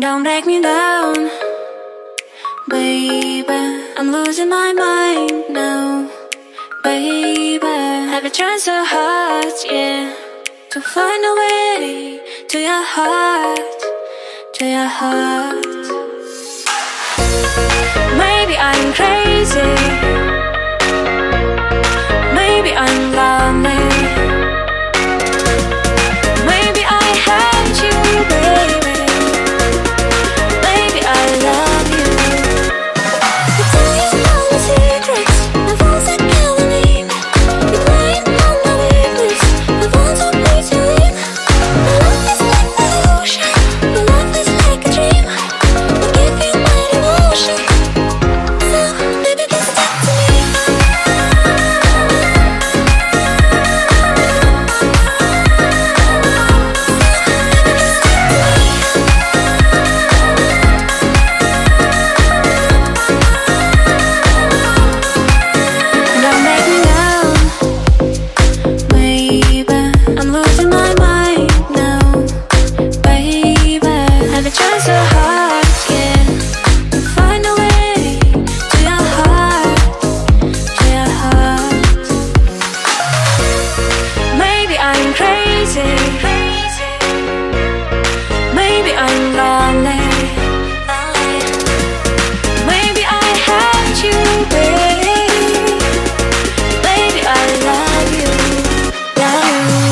Don't break me down, baby. I'm losing my mind now, baby. Have you tried so hard, yeah, to find a way to your heart, to your heart? Maybe I'm crazy, maybe I'm lonely, maybe I hate you, baby. Maybe I love you. You tell me all the secrets, the ones that killing me. You playing on my weakness, the ones that make you leave. Your love is like the ocean, your love is like a dream. I give you my devotion, so baby please talk to me. Don't make me down, baby. I'm losing my mind now, baby. Have you tried so hard, yeah, to find a way to your heart, to your heart? Maybe I'm crazy, maybe I'm lonely, maybe I hate you, baby. Baby, I love you, love you.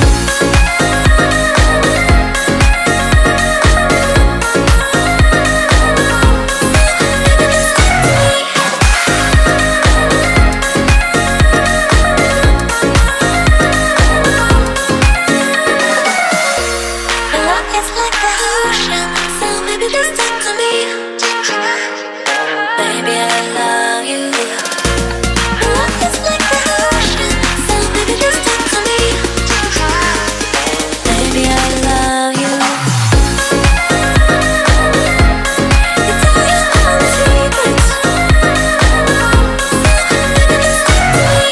Your love is like the ocean, so maybe just talk to me. Baby, I love you. Your love is like the ocean, so maybe just talk to me. Baby, I love you. You tell me all the secrets, so maybe just talk to me.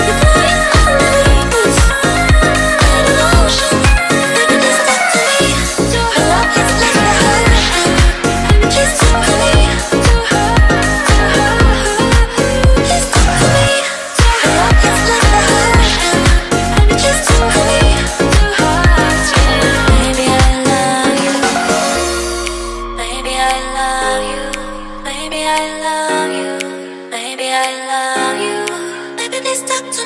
You playing on my weakness, my devotion. Baby, just talk to me. Your love is like the ocean, baby, just talk to me. Just talk to me. Your love is like the ocean, baby, just talk to me. Baby, I love you. Baby, I love you. Baby, I love you. Baby, I love you. Baby, please talk to me.